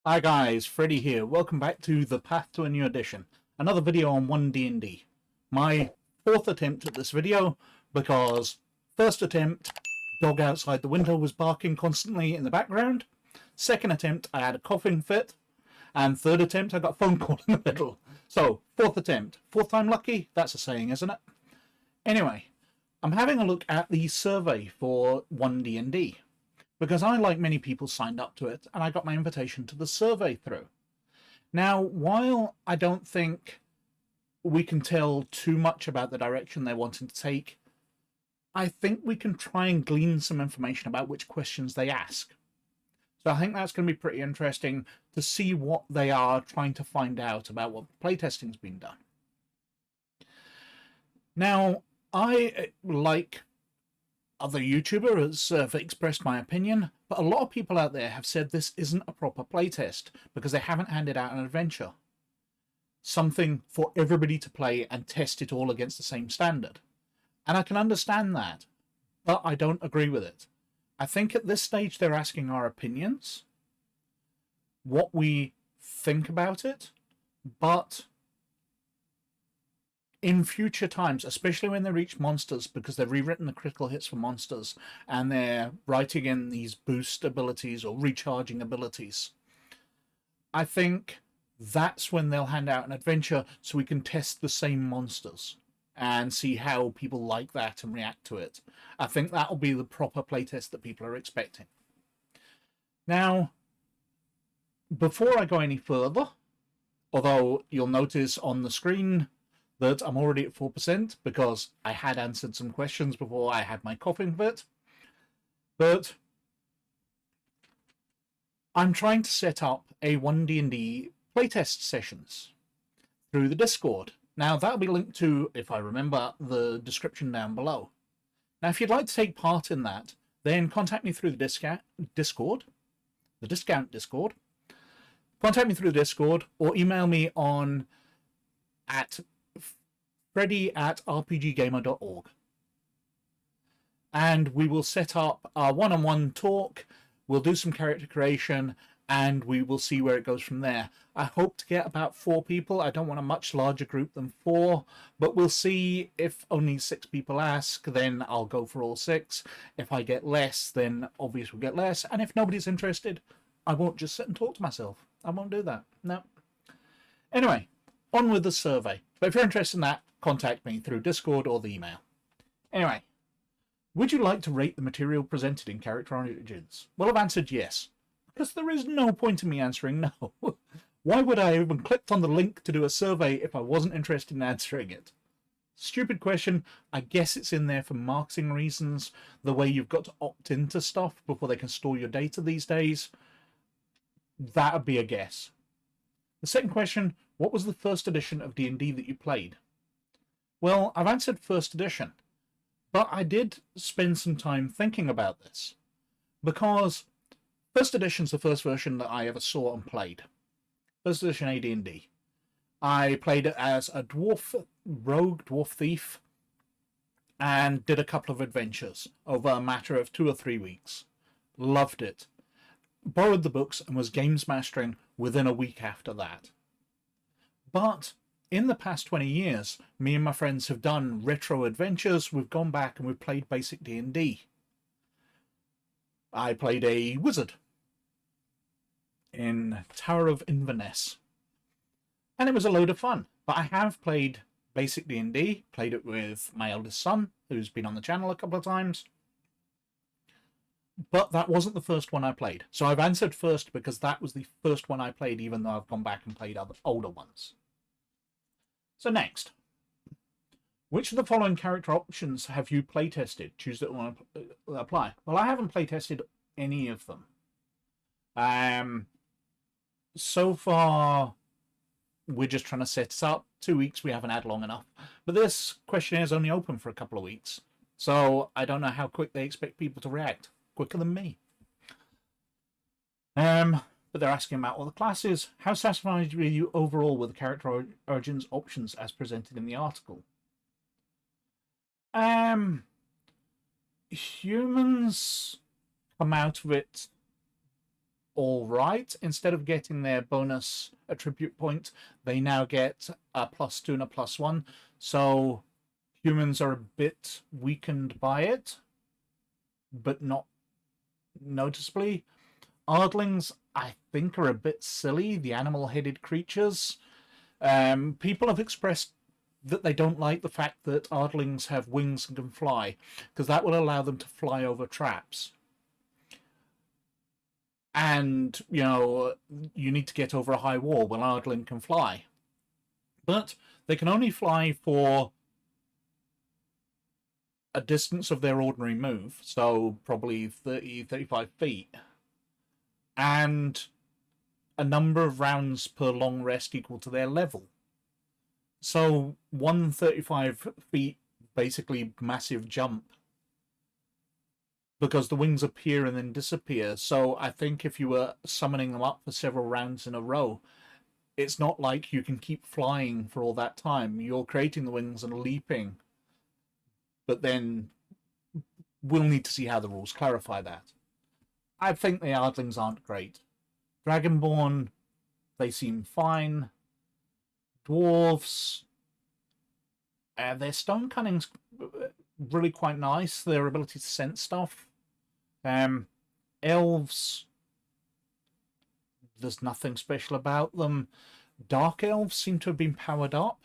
Hi guys, Freddy here. Welcome back to The Path to a New Edition. Another video on One D&D. My fourth attempt at this video because first attempt, dog outside the window was barking constantly in the background. Second attempt, I had a coughing fit. And third attempt, I got a phone call in the middle. So, fourth attempt. Fourth time lucky? That's a saying, isn't it? Anyway, I'm having a look at the survey for One D&D. Because I, like many people, signed up to it, and I got my invitation to the survey through. Now, while I don't think we can tell too much about the direction they're wanting to take, I think we can try and glean some information about which questions they ask. So I think that's going to be pretty interesting to see what they are trying to find out about what playtesting's been done. Now, I, like other YouTubers, have expressed my opinion, but a lot of people out there have said this isn't a proper playtest because they haven't handed out an adventure. Something for everybody to play and test it all against the same standard. And I can understand that, but I don't agree with it. I think at this stage they're asking our opinions, what we think about it, but in future times, especially when they reach monsters, because they've rewritten the critical hits for monsters and they're writing in these boost abilities or recharging abilities, I think that's when they'll hand out an adventure so we can test the same monsters and see how people like that and react to it. I think that'll be the proper playtest that people are expecting. Now, before I go any further, although you'll notice on the screen that I'm already at 4% because I had answered some questions before I had my coughing fit. But I'm trying to set up a 1D&D playtest sessions through the Discord. Now, that'll be linked to, if I remember, the description down below. Now, if you'd like to take part in that, then contact me through the Discord, the Discount Discord. Contact me through the Discord or email me on at freddy@rpggamer.org. And we will set up our one-on-one talk, we'll do some character creation, and we will see where it goes from there. I hope to get about 4 people. I don't want a much larger group than 4, but we'll see. If only 6 people ask, then I'll go for all 6. If I get less, then obviously we'll get less. And if nobody's interested, I won't just sit and talk to myself. I won't do that. No. Anyway, on with the survey. But if you're interested in that, contact me through Discord or the email. Anyway, would you like to rate the material presented in Character Origins? Well, I've answered yes, because there is no point in me answering no. Why would I even clicked on the link to do a survey if I wasn't interested in answering it? Stupid question. I guess it's in there for marketing reasons, the way you've got to opt into stuff before they can store your data these days. That would be a guess. The second question, what was the first edition of D&D that you played? Well, I've answered first edition, but I did spend some time thinking about this, because first edition's the first version that I ever saw and played. First edition AD&D. I played it as a dwarf rogue, dwarf thief, and did a couple of adventures over a matter of 2 or 3 weeks. Loved it. Borrowed the books and was games mastering within a week after that. But in the past 20 years, me and my friends have done retro adventures. We've gone back and we've played basic D&D. I played a wizard in Tower of Inverness, and it was a load of fun. But I have played basic D&D, played it with my eldest son, who's been on the channel a couple of times. But that wasn't the first one I played. So I've answered first because that was the first one I played, even though I've gone back and played other older ones. So next, which of the following character options have you playtested? Choose that one to apply. Well, I haven't playtested any of them. So far, we're just trying to set this up. 2 weeks we haven't had long enough. But this questionnaire is only open for a couple of weeks. So I don't know how quick they expect people to react. Quicker than me. But they're asking about all the classes. How satisfied were you overall with the Character Origins options as presented in the article? Humans come out of it all right. Instead of getting their bonus attribute point, they now get a +2 and a +1. So humans are a bit weakened by it, but not noticeably. Ardlings, I think, are a bit silly, the animal-headed creatures. People have expressed that they don't like the fact that Ardlings have wings and can fly, because that will allow them to fly over traps. And, you need to get over a high wall. Well, Ardling can fly. But they can only fly for a distance of their ordinary move, so probably 30, 35 feet. And a number of rounds per long rest equal to their level. So 135 feet, basically massive jump, because the wings appear and then disappear. So I think if you were summoning them up for several rounds in a row, it's not like you can keep flying for all that time. You're creating the wings and leaping, but then we'll need to see how the rules clarify that. I think the Ardlings aren't great. Dragonborn, they seem fine. Dwarves, their stone cunning's really quite nice. Their ability to sense stuff. Elves, there's nothing special about them. Dark elves seem to have been powered up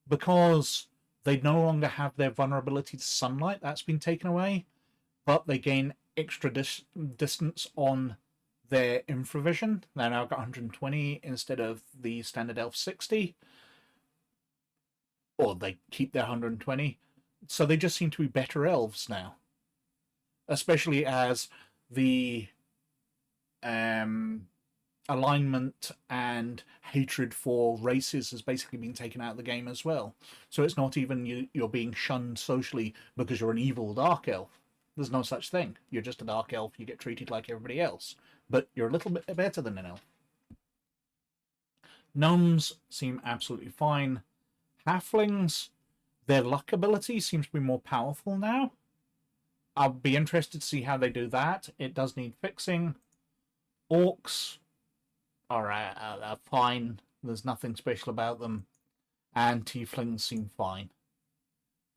because they no longer have their vulnerability to sunlight. That's been taken away, but they gain extra distance on their infravision. They've now got 120 instead of the standard elf 60. Or they keep their 120. So they just seem to be better elves now. Especially as the alignment and hatred for races has basically been taken out of the game as well. So it's not even you're being shunned socially because you're an evil dark elf. There's no such thing. You're just a dark elf. You get treated like everybody else. But you're a little bit better than an elf. Gnomes seem absolutely fine. Halflings, their luck ability seems to be more powerful now. I'll be interested to see how they do that. It does need fixing. Orcs are fine. There's nothing special about them. And tieflings seem fine.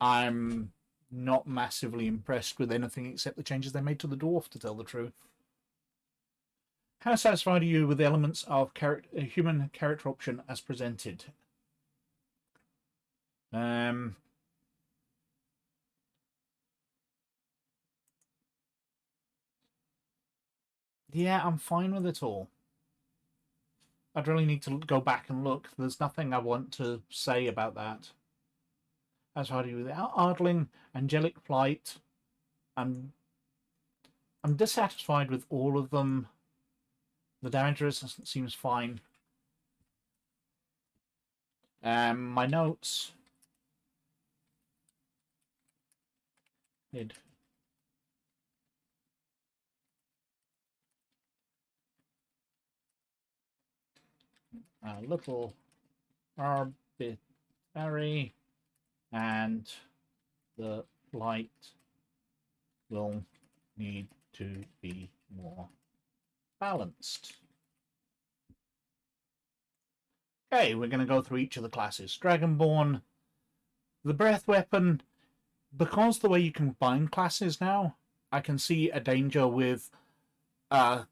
I'm not massively impressed with anything except the changes they made to the dwarf, to tell the truth. How satisfied are you with the elements of human character option as presented? Yeah, I'm fine with it all. I'd really need to go back and look. There's nothing I want to say about that. As far as you with Ardling, Angelic Flight, I'm dissatisfied with all of them. The damage resistance seems fine. My notes. Did a little arbitrary, and the flight will need to be more balanced. Okay, we're going to go through each of the classes. Dragonborn, the breath weapon, because the way you combine classes now, I can see a danger with a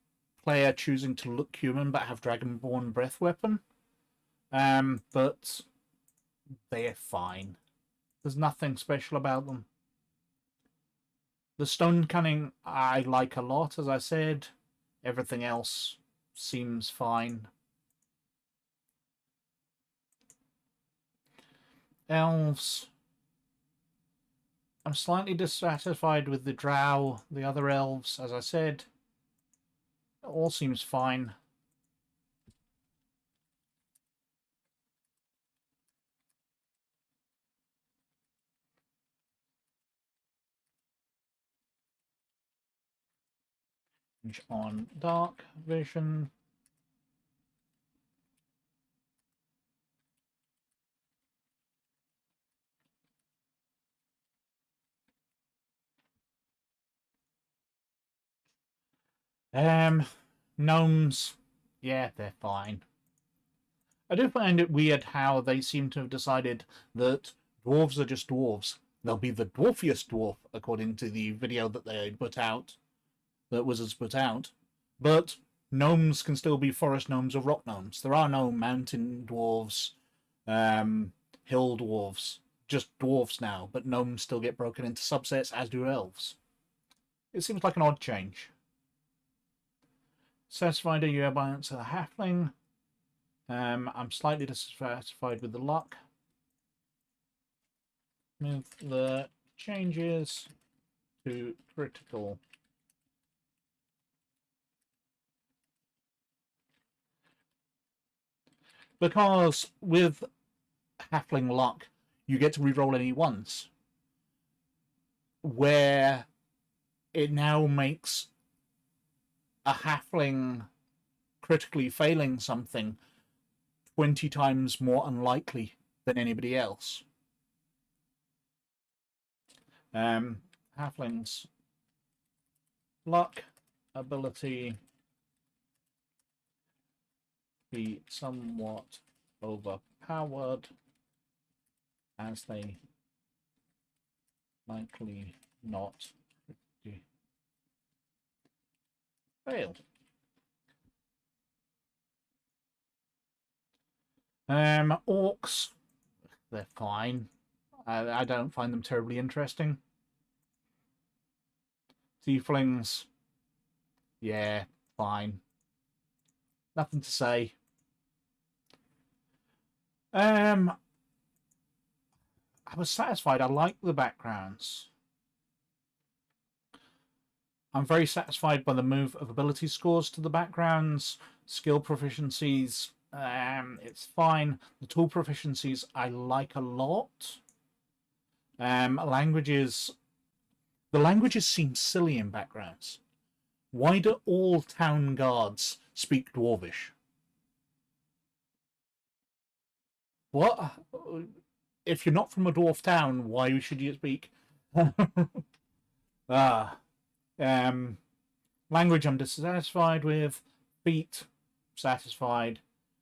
player choosing to look human but have Dragonborn breath weapon. But they're fine. There's nothing special about them. The stone cunning I like a lot, as I said. Everything else seems fine. Elves. I'm slightly dissatisfied with the drow. The other elves, as I said, it all seems fine. On dark vision. Gnomes, yeah, they're fine. I do find it weird how they seem to have decided that dwarves are just dwarves. They'll be the dwarfiest dwarf, according to the video that they put out, that Wizards put out. But gnomes can still be forest gnomes or rock gnomes. There are no mountain dwarves, hill dwarves, just dwarves now, but gnomes still get broken into subsets, as do elves. It seems like an odd change. Satisfied, are you able to answer the halfling? I'm slightly dissatisfied with the luck. Move the changes to critical. Because with halfling luck, you get to reroll any ones, where it now makes a halfling critically failing something 20 times more unlikely than anybody else. Halflings luck ability be somewhat overpowered, as they likely not fail. Orcs, they're fine. I don't find them terribly interesting. Tieflings, yeah, fine. Nothing to say. I was satisfied. I like the backgrounds. I'm very satisfied by the move of ability scores to the backgrounds, skill proficiencies. It's fine. The tool proficiencies I like a lot. Languages. The languages seem silly in backgrounds. Why do all town guards speak Dwarvish? What? If you're not from a dwarf town, why should you speak? Language I'm dissatisfied with. Feet, satisfied.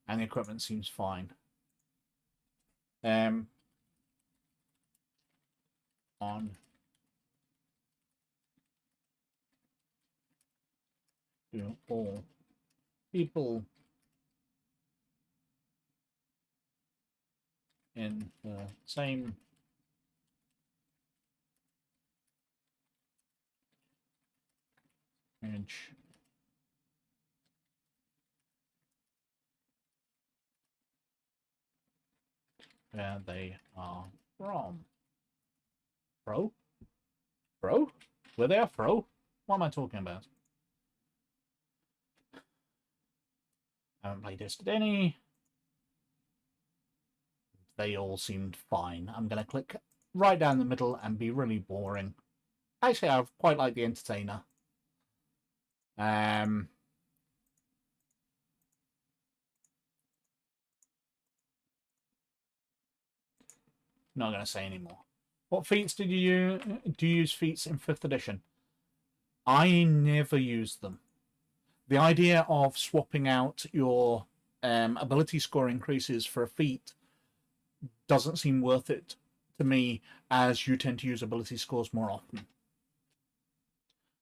And the equipment seems fine. On to all people in the same range. Where they are from. Fro? Fro? Where they are fro? What am I talking about? I haven't played tested any. They all seemed fine. I'm going to click right down the middle and be really boring. Actually, I quite like the entertainer. Not going to say anymore. What feats did you use? Do you use feats in 5th edition? I never used them. The idea of swapping out your ability score increases for a feat doesn't seem worth it to me, as you tend to use ability scores more often.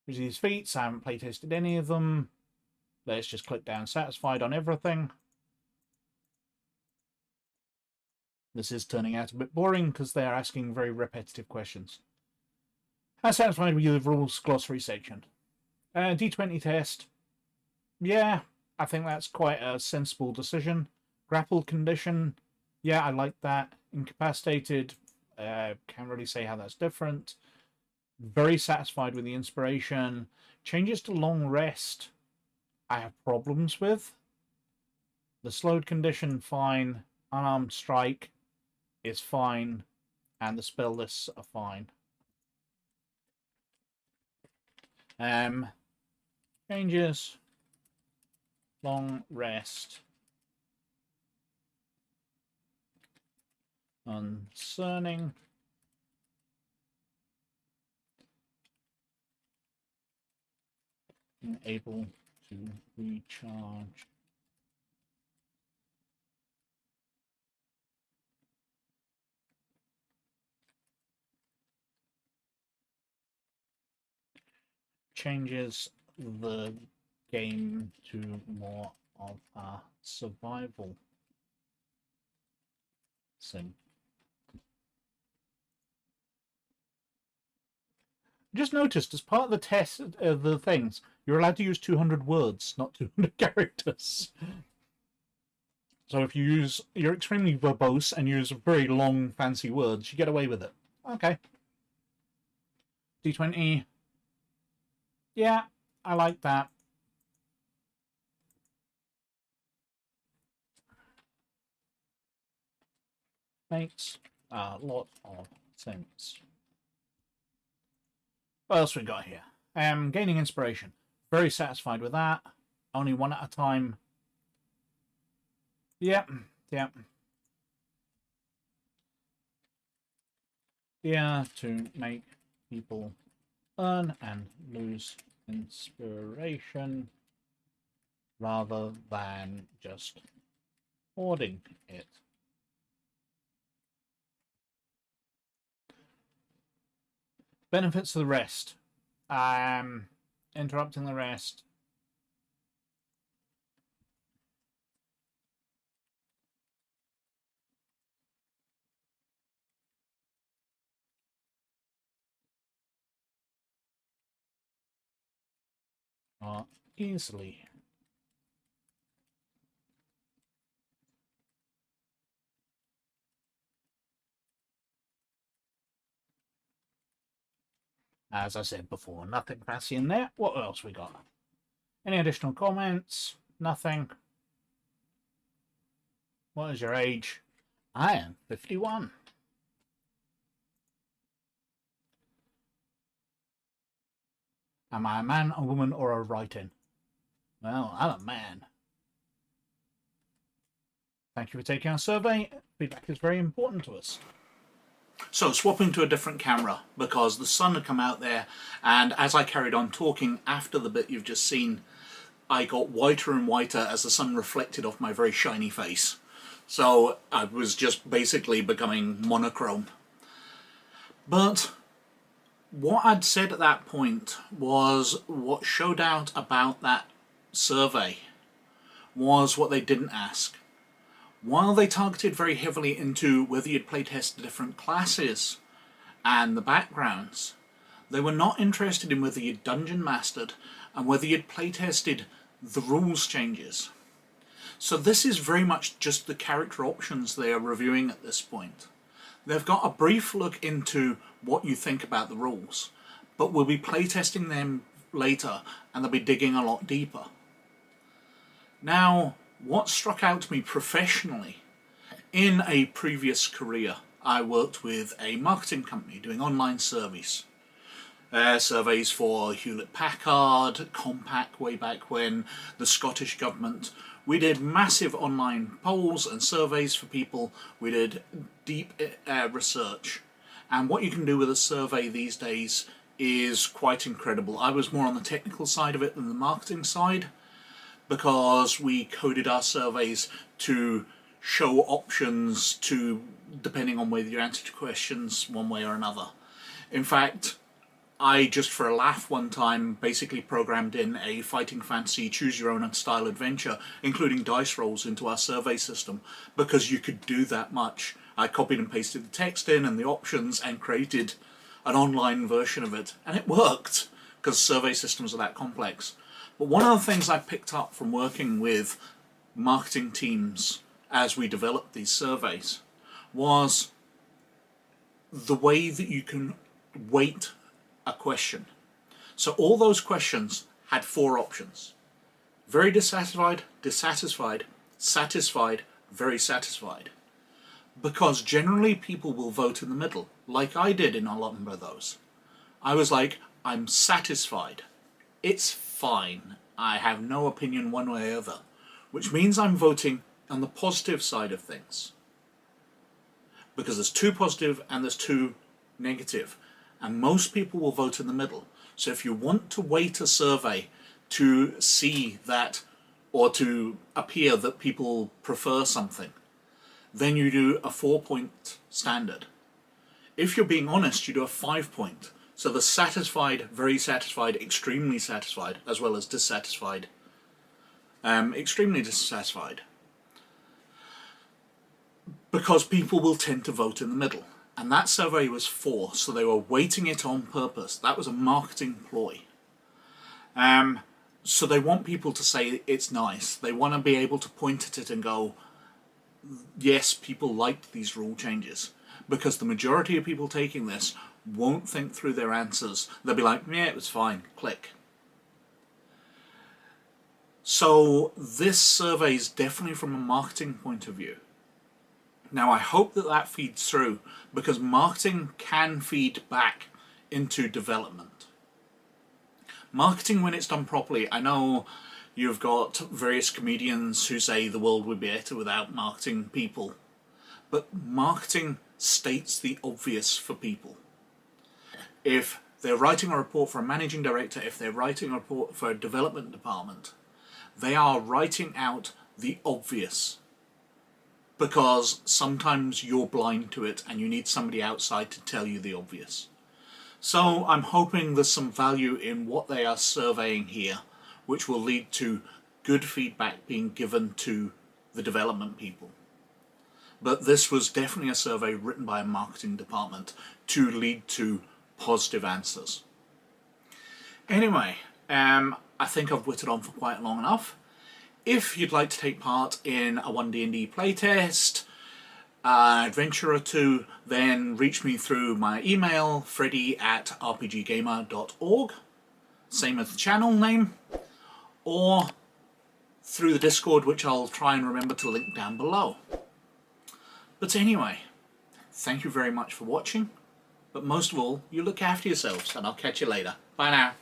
With these feats, I haven't playtested any of them. Let's just click down satisfied on everything. This is turning out a bit boring because they are asking very repetitive questions. How satisfied were you with the rules glossary section? D20 test. Yeah, I think that's quite a sensible decision. Grappled condition. Yeah, I like that. Incapacitated. Can't really say how that's different. Very satisfied with the inspiration. Changes to long rest, I have problems with. The slowed condition, fine. Unarmed strike is fine. And the spell lists are fine. Changes. Long rest. Concerning. Able to recharge. Changes the game to more of a survival sim. Just noticed as part of the test of the things, you're allowed to use 200 words, not 200 characters. So if you're extremely verbose and use very long, fancy words, you get away with it. Okay. D20. Yeah, I like that. Makes a lot of sense. What else we got here? Gaining inspiration. Very satisfied with that. Only one at a time. Yep. Yeah, to make people earn and lose inspiration rather than just hoarding it. Benefits of the rest. Interrupting the rest. Easily. As I said before, nothing fancy in there. What else we got? Any additional comments? Nothing. What is your age? I am 51. Am I a man, a woman, or a write-in? Well, I'm a man. Thank you for taking our survey. Feedback is very important to us. So, swapping to a different camera, because the sun had come out there, and as I carried on talking after the bit you've just seen, I got whiter and whiter as the sun reflected off my very shiny face. So, I was just basically becoming monochrome. But what I'd said at that point was what showed out about that survey was what they didn't ask. While they targeted very heavily into whether you'd playtest different classes and the backgrounds, they were not interested in whether you'd dungeon mastered and whether you'd playtested the rules changes. So this is very much just the character options they are reviewing at this point. They've got a brief look into what you think about the rules, but we'll be playtesting them later and they'll be digging a lot deeper. Now, what struck out to me professionally, in a previous career, I worked with a marketing company doing online surveys. Surveys for Hewlett-Packard, Compaq way back when, the Scottish government. We did massive online polls and surveys for people. We did deep research. And what you can do with a survey these days is quite incredible. I was more on the technical side of it than the marketing side, because we coded our surveys to show options to, depending on whether you answered questions one way or another. In fact, I just for a laugh one time basically programmed in a fighting fantasy choose your own style adventure, including dice rolls, into our survey system, because you could do that much. I copied and pasted the text in and the options and created an online version of it, and it worked, because survey systems are that complex. But one of the things I picked up from working with marketing teams as we developed these surveys was the way that you can weight a question. So all those questions had 4 options. Very dissatisfied, dissatisfied, satisfied, very satisfied. Because generally people will vote in the middle, like I did in a lot of those. I was like, I'm satisfied. It's fine. I have no opinion one way or the other, which means I'm voting on the positive side of things. Because there's 2 positive and there's 2 negative, and most people will vote in the middle. So if you want to weight a survey to see that, or to appear that people prefer something, then you do a 4-point standard. If you're being honest, you do a 5-point. So the satisfied, very satisfied, extremely satisfied, as well as dissatisfied. Extremely dissatisfied. Because people will tend to vote in the middle. And that survey was 4, so they were weighting it on purpose. That was a marketing ploy. So they want people to say it's nice. They want to be able to point at it and go, yes, people liked these rule changes. Because the majority of people taking this won't think through their answers. They'll be like, yeah, it was fine, click. So this survey is definitely from a marketing point of view. Now I hope that that feeds through, because marketing can feed back into development. Marketing, when it's done properly, I know you've got various comedians who say the world would be better without marketing people, but marketing states the obvious for people. If they're writing a report for a managing director, if they're writing a report for a development department, they are writing out the obvious. Because sometimes you're blind to it and you need somebody outside to tell you the obvious. So I'm hoping there's some value in what they are surveying here, which will lead to good feedback being given to the development people. But this was definitely a survey written by a marketing department to lead to positive answers. Anyway, I think I've whittled on for quite long enough. If you'd like to take part in a 1D&D playtest, adventure or two, then reach me through my email, freddy@rpggamer.org, same as the channel name, or through the Discord, which I'll try and remember to link down below. But anyway, thank you very much for watching, but most of all, you look after yourselves, and I'll catch you later. Bye now.